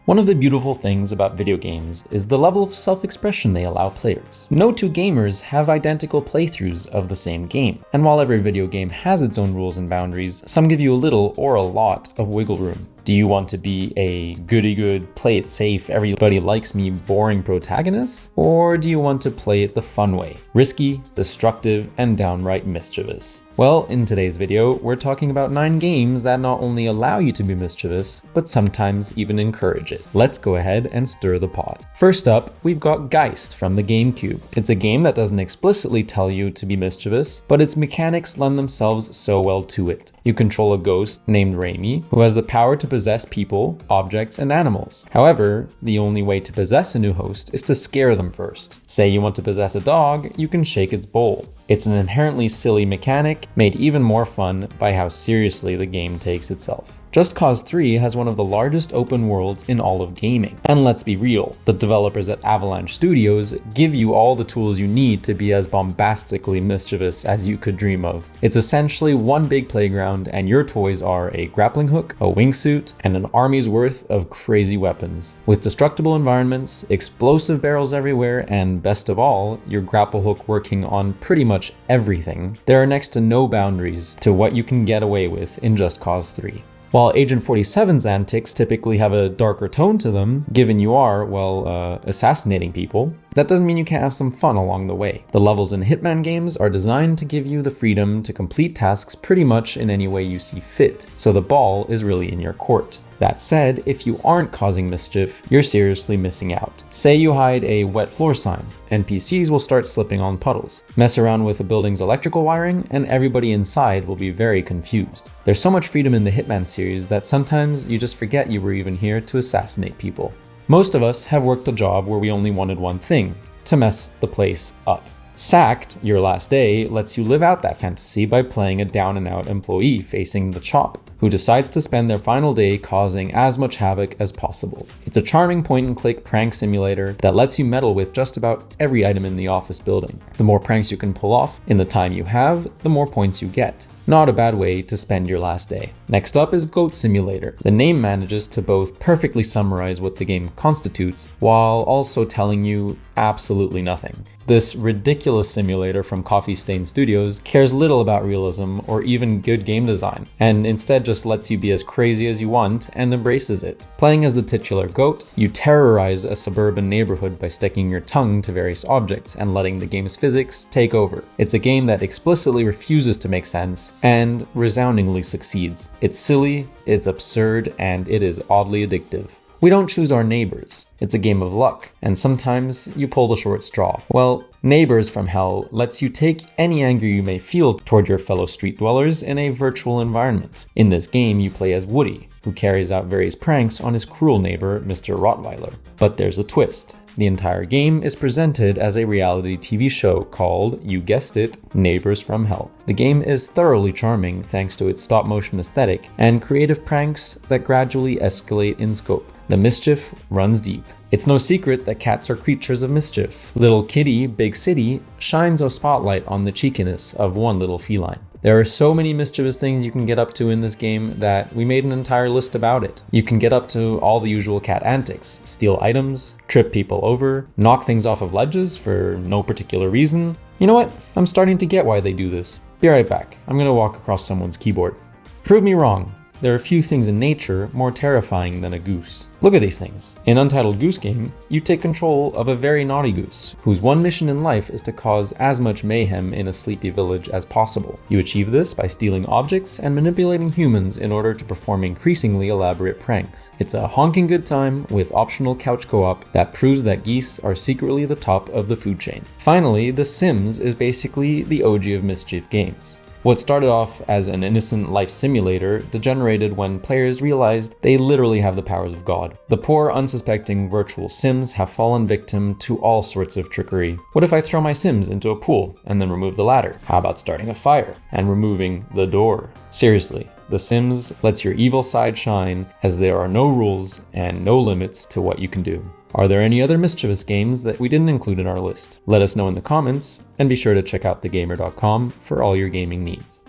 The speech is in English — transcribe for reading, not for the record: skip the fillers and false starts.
One of the beautiful things about video games is the level of self-expression they allow players. No two gamers have identical playthroughs of the same game, and while every video game has its own rules and boundaries, some give you a little or a lot of wiggle room. Do you want to be a goody-good, play it safe, everybody likes me, boring protagonist? Or do you want to play it the fun way? Risky, destructive, and downright mischievous. Well, in today's video, we're talking about 9 games that not only allow you to be mischievous, but sometimes even encourage it. Let's go ahead and stir the pot. First up, we've got Geist from the GameCube. It's a game that doesn't explicitly tell you to be mischievous, but its mechanics lend themselves so well to it. You control a ghost named Raimi, who has the power to possess people, objects, and animals. However, the only way to possess a new host is to scare them first. Say you want to possess a dog, you can shake its bowl. It's an inherently silly mechanic, made even more fun by how seriously the game takes itself. Just Cause 3 has one of the largest open worlds in all of gaming. And let's be real, the developers at Avalanche Studios give you all the tools you need to be as bombastically mischievous as you could dream of. It's essentially one big playground, and your toys are a grappling hook, a wingsuit, and an army's worth of crazy weapons. With destructible environments, explosive barrels everywhere, and best of all, your grapple hook working on pretty much everything, there are next to no boundaries to what you can get away with in Just Cause 3. While Agent 47's antics typically have a darker tone to them, given you are, assassinating people, that doesn't mean you can't have some fun along the way. The levels in Hitman games are designed to give you the freedom to complete tasks pretty much in any way you see fit, so the ball is really in your court. That said, if you aren't causing mischief, you're seriously missing out. Say you hide a wet floor sign, NPCs will start slipping on puddles. Mess around with a building's electrical wiring, and everybody inside will be very confused. There's so much freedom in the Hitman series that sometimes you just forget you were even here to assassinate people. Most of us have worked a job where we only wanted one thing: to mess the place up. Sacked, Your Last Day, lets you live out that fantasy by playing a down-and-out employee facing the chop, who decides to spend their final day causing as much havoc as possible. It's a charming point-and-click prank simulator that lets you meddle with just about every item in the office building. The more pranks you can pull off in the time you have, the more points you get. Not a bad way to spend your last day. Next up is Goat Simulator. The name manages to both perfectly summarize what the game constitutes, while also telling you absolutely nothing. This ridiculous simulator from Coffee Stain Studios cares little about realism or even good game design, and instead just lets you be as crazy as you want and embraces it. Playing as the titular goat, you terrorize a suburban neighborhood by sticking your tongue to various objects and letting the game's physics take over. It's a game that explicitly refuses to make sense and resoundingly succeeds. It's silly, it's absurd, and it is oddly addictive. We don't choose our neighbors. It's a game of luck, and sometimes you pull the short straw. Well, Neighbors from Hell lets you take any anger you may feel toward your fellow street dwellers in a virtual environment. In this game, you play as Woody, who carries out various pranks on his cruel neighbor, Mr. Rottweiler. But there's a twist. The entire game is presented as a reality TV show called, you guessed it, Neighbors from Hell. The game is thoroughly charming thanks to its stop-motion aesthetic and creative pranks that gradually escalate in scope. The mischief runs deep. It's no secret that cats are creatures of mischief. Little Kitty, Big City shines a spotlight on the cheekiness of one little feline. There are so many mischievous things you can get up to in this game that we made an entire list about it. You can get up to all the usual cat antics: steal items, trip people over, knock things off of ledges for no particular reason. You know what? I'm starting to get why they do this. Be right back. I'm gonna walk across someone's keyboard. Prove me wrong. There are few things in nature more terrifying than a goose. Look at these things. In Untitled Goose Game, you take control of a very naughty goose, whose one mission in life is to cause as much mayhem in a sleepy village as possible. You achieve this by stealing objects and manipulating humans in order to perform increasingly elaborate pranks. It's a honking good time with optional couch co-op that proves that geese are secretly the top of the food chain. Finally, The Sims is basically the OG of Mischief games. What started off as an innocent life simulator degenerated when players realized they literally have the powers of God. The poor, unsuspecting virtual Sims have fallen victim to all sorts of trickery. What if I throw my Sims into a pool and then remove the ladder? How about starting a fire and removing the door? Seriously, The Sims lets your evil side shine, as there are no rules and no limits to what you can do. Are there any other mischievous games that we didn't include in our list? Let us know in the comments, and be sure to check out thegamer.com for all your gaming needs.